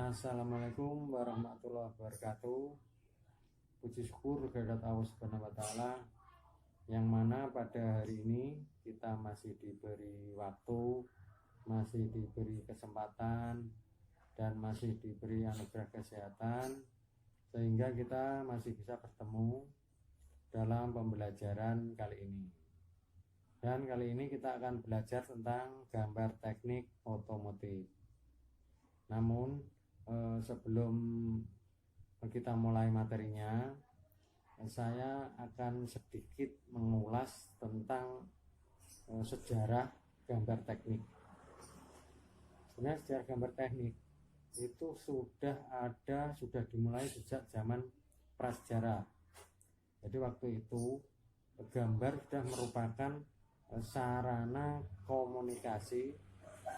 Assalamualaikum warahmatullahi wabarakatuh. Puji syukur kehadirat Allah Subhanahu wa taala, yang mana pada hari ini kita masih diberi waktu, masih diberi kesempatan, dan masih diberi anugerah kesehatan, sehingga kita masih bisa bertemu dalam pembelajaran kali ini. Dan kali ini kita akan belajar tentang gambar teknik otomotif. Namun sebelum kita mulai materinya, saya akan sedikit mengulas tentang sejarah gambar teknik. Sebenarnya sejarah gambar teknik itu sudah dimulai sejak zaman prasejarah. Jadi waktu itu gambar sudah merupakan sarana komunikasi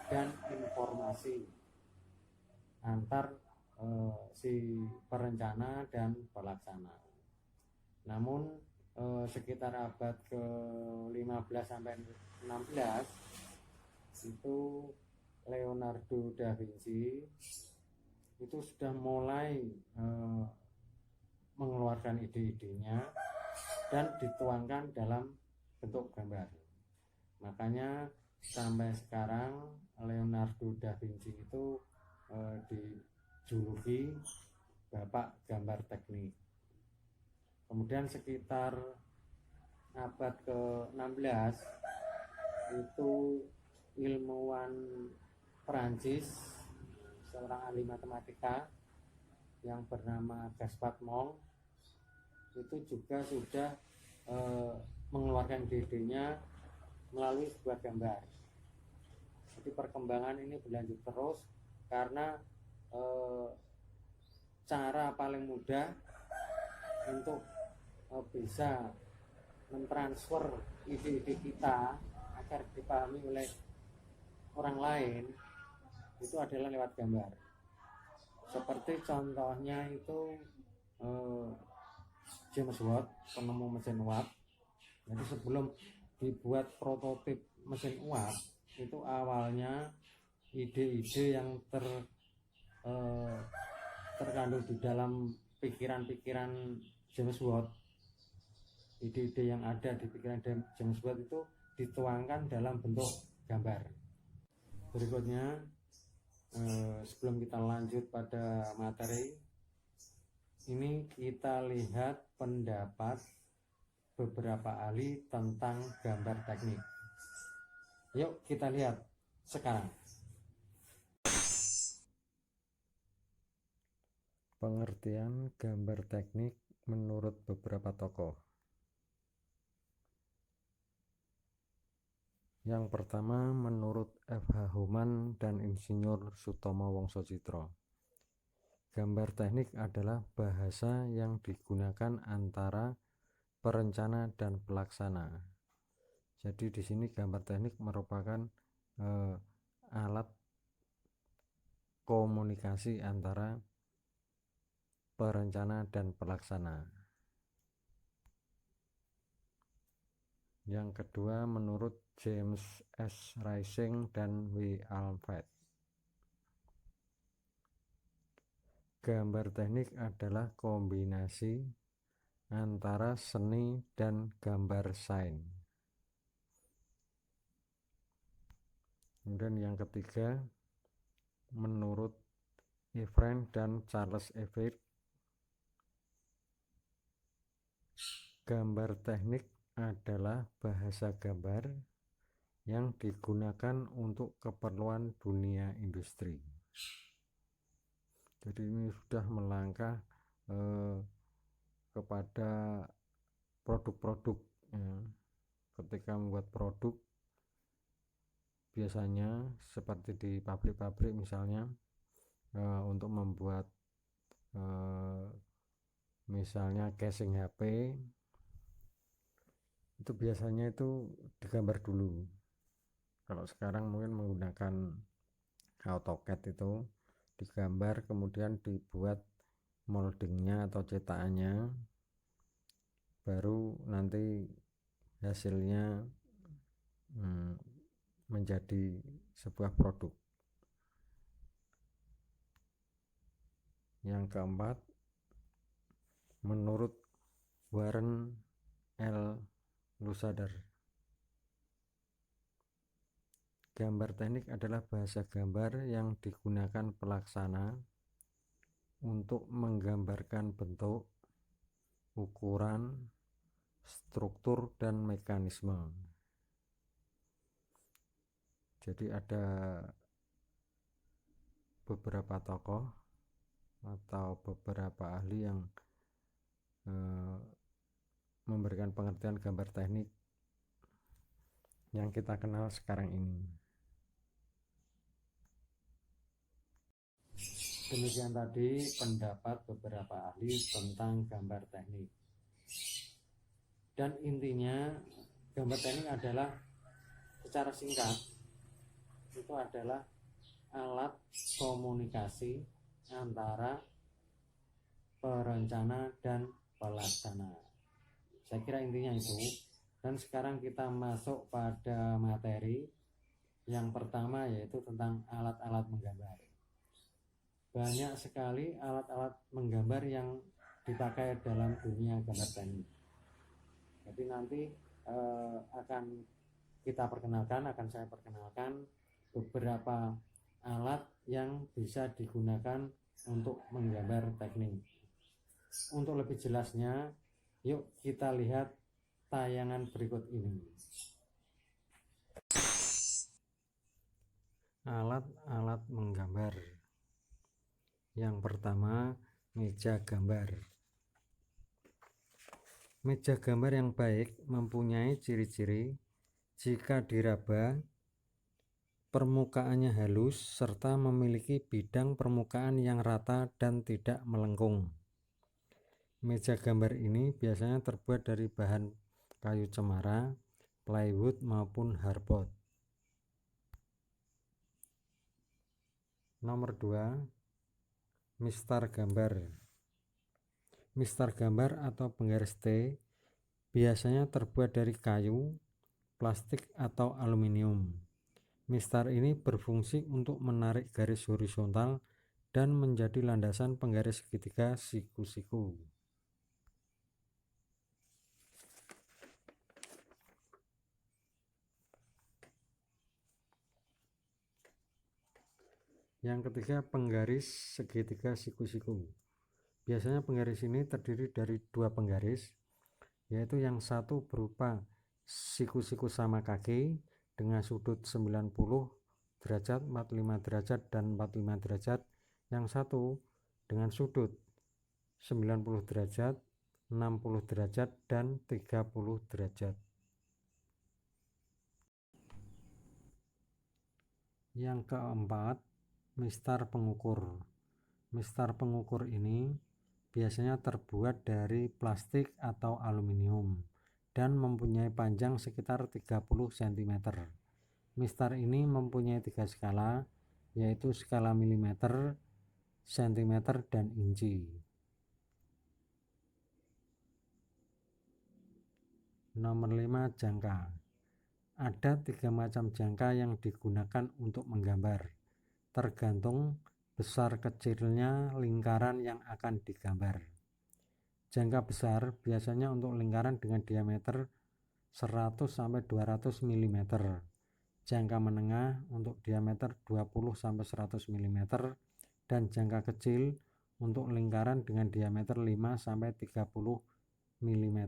dan informasi antar si perencana dan pelaksana. Namun sekitar abad ke-15 sampai 16 itu Leonardo da Vinci itu sudah mulai mengeluarkan ide-idenya dan dituangkan dalam bentuk gambar. Makanya sampai sekarang Leonardo da Vinci itu dijuluki Bapak Gambar Teknik. Kemudian sekitar abad ke-16 itu ilmuwan Perancis, seorang ahli matematika yang bernama Gaspard Monge, itu juga sudah mengeluarkan ide-idenya melalui sebuah gambar. Jadi perkembangan ini berlanjut terus karena cara paling mudah untuk bisa mentransfer ide-ide kita agar dipahami oleh orang lain itu adalah lewat gambar. Seperti contohnya itu James Watt, penemu mesin uap. Jadi sebelum dibuat prototip mesin uap, itu awalnya ide-ide yang terkandung di dalam pikiran-pikiran James Watt, ide-ide yang ada di pikiran James Watt itu dituangkan dalam bentuk gambar. Berikutnya, sebelum kita lanjut pada materi ini, kita lihat pendapat beberapa ahli tentang gambar teknik. Yuk kita lihat sekarang. Pengertian gambar teknik menurut beberapa tokoh. Yang pertama, menurut F.H. Homan dan Insinyur Sutomo Wongsocitro, gambar teknik adalah bahasa yang digunakan antara perencana dan pelaksana. Jadi di sini gambar teknik merupakan alat komunikasi antara perencana dan pelaksana. Yang kedua, menurut James S. Rising dan W. Alfred, gambar teknik adalah kombinasi antara seni dan gambar sains. Kemudian yang ketiga, menurut Efren dan Charles Everett, gambar teknik adalah bahasa gambar yang digunakan untuk keperluan dunia industri. Jadi ini sudah melangkah kepada produk-produk. Ketika membuat produk, biasanya seperti di pabrik-pabrik misalnya, untuk membuat misalnya casing HP, itu biasanya itu digambar dulu. Kalau sekarang mungkin menggunakan AutoCAD, itu digambar kemudian dibuat moldingnya atau cetakannya, baru nanti hasilnya menjadi sebuah produk. Yang keempat, menurut Warren L. Lusader, gambar teknik adalah bahasa gambar yang digunakan pelaksana untuk menggambarkan bentuk, ukuran, struktur, dan mekanisme. Jadi ada beberapa tokoh atau beberapa ahli yang memberikan pengertian gambar teknik yang kita kenal sekarang ini. Demikian tadi pendapat beberapa ahli tentang gambar teknik. Dan intinya gambar teknik adalah, secara singkat, itu adalah alat komunikasi antara perencana dan pelaksana. Saya kira intinya itu. Dan sekarang kita masuk pada materi yang pertama, yaitu tentang alat-alat menggambar. Banyak sekali alat-alat menggambar yang dipakai dalam dunia gambar teknik. Jadi nanti akan saya perkenalkan beberapa alat yang bisa digunakan untuk menggambar teknik. Untuk lebih jelasnya, yuk kita lihat tayangan berikut ini. Alat-alat menggambar. Yang pertama, meja gambar. Meja gambar yang baik mempunyai ciri-ciri: jika diraba, permukaannya halus serta memiliki bidang permukaan yang rata dan tidak melengkung. Meja gambar ini biasanya terbuat dari bahan kayu cemara, plywood maupun hardboard. Nomor 2, mistar gambar. Mistar gambar atau penggaris T biasanya terbuat dari kayu, plastik atau aluminium. Mistar ini berfungsi untuk menarik garis horizontal dan menjadi landasan penggaris segitiga siku-siku. Yang ketiga, penggaris segitiga siku-siku. Biasanya penggaris ini terdiri dari dua penggaris, yaitu yang satu berupa siku-siku sama kaki dengan sudut 90 derajat, 45 derajat, dan 45 derajat. Yang satu dengan sudut 90 derajat, 60 derajat, dan 30 derajat. Yang keempat, mistar pengukur. Mistar pengukur ini biasanya terbuat dari plastik atau aluminium dan mempunyai panjang sekitar 30 cm. Mistar ini mempunyai 3 skala, yaitu skala milimeter, sentimeter, dan inci. Nomor 5, jangka. Ada 3 macam jangka yang digunakan untuk menggambar, tergantung besar kecilnya lingkaran yang akan digambar. Jangka besar biasanya untuk lingkaran dengan diameter 100-200 mm. Jangka menengah untuk diameter 20-100 mm, dan jangka kecil untuk lingkaran dengan diameter 5-30 mm.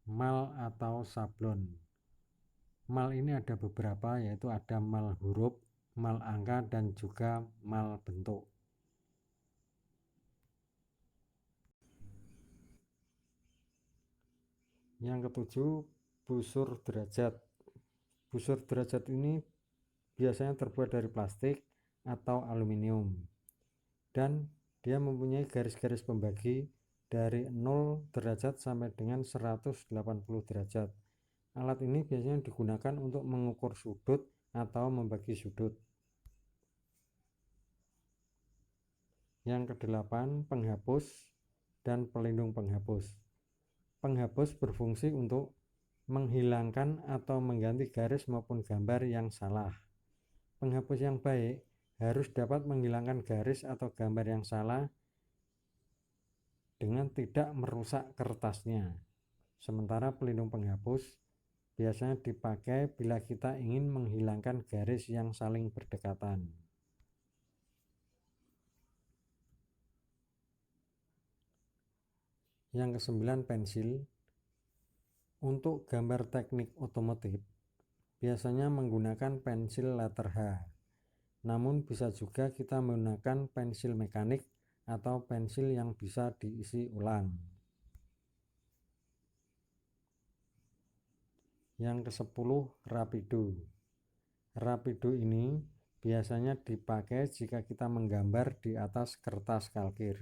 Mal atau sablon. Mal ini ada beberapa, yaitu ada mal huruf, mal angka, dan juga mal bentuk. Yang ketujuh, busur derajat. Busur derajat ini biasanya terbuat dari plastik atau aluminium, dan dia mempunyai garis-garis pembagi dari 0 derajat sampai dengan 180 derajat. Alat ini biasanya digunakan untuk mengukur sudut atau membagi sudut. Yang kedelapan, penghapus dan pelindung penghapus. Penghapus berfungsi untuk menghilangkan atau mengganti garis maupun gambar yang salah. Penghapus yang baik harus dapat menghilangkan garis atau gambar yang salah dengan tidak merusak kertasnya. Sementara pelindung penghapus biasanya dipakai bila kita ingin menghilangkan garis yang saling berdekatan. Yang kesembilan, pensil. Untuk gambar teknik otomotif biasanya menggunakan pensil letter H. Namun bisa juga kita menggunakan pensil mekanik atau pensil yang bisa diisi ulang. Yang ke-10, rapido. Rapido ini biasanya dipakai jika kita menggambar di atas kertas kalkir,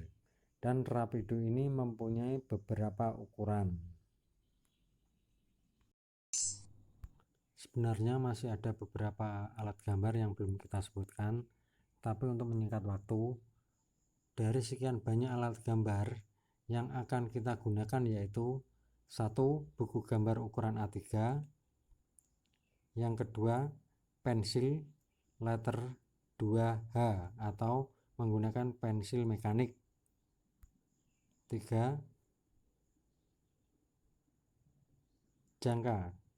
dan rapido ini mempunyai beberapa ukuran. Sebenarnya masih ada beberapa alat gambar yang belum kita sebutkan, tapi untuk menyingkat waktu, dari sekian banyak alat gambar yang akan kita gunakan yaitu: 1. Buku gambar ukuran A3. Yang kedua, pensil letter 2H atau menggunakan pensil mekanik. 3.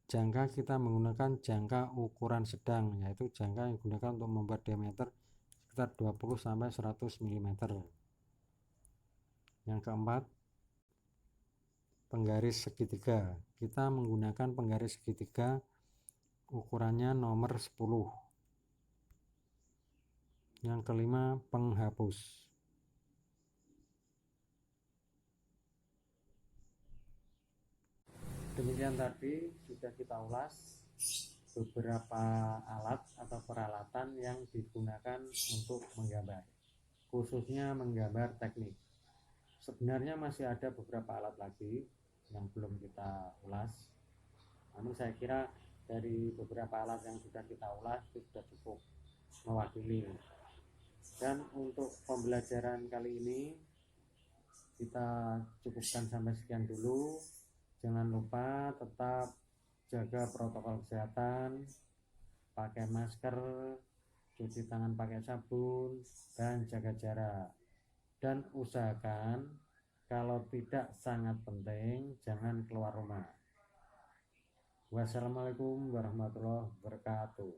Jangka kita menggunakan jangka ukuran sedang, yaitu jangka yang digunakan untuk membuat diameter sekitar 20-100 mm. Yang keempat, penggaris segitiga. Kita menggunakan penggaris segitiga ukurannya nomor 10. Yang kelima, penghapus. Demikian tadi sudah kita ulas beberapa alat atau peralatan yang digunakan untuk menggambar, khususnya menggambar teknik. Sebenarnya masih ada beberapa alat lagi yang belum kita ulas, namun saya kira dari beberapa alat yang sudah kita ulas itu sudah cukup mewakili. Dan untuk pembelajaran kali ini kita cukupkan sampai sekian dulu. Jangan lupa tetap jaga protokol kesehatan, pakai masker, cuci tangan pakai sabun, dan jaga jarak. Dan usahakan kalau tidak sangat penting jangan keluar rumah. Wassalamualaikum warahmatullahi wabarakatuh.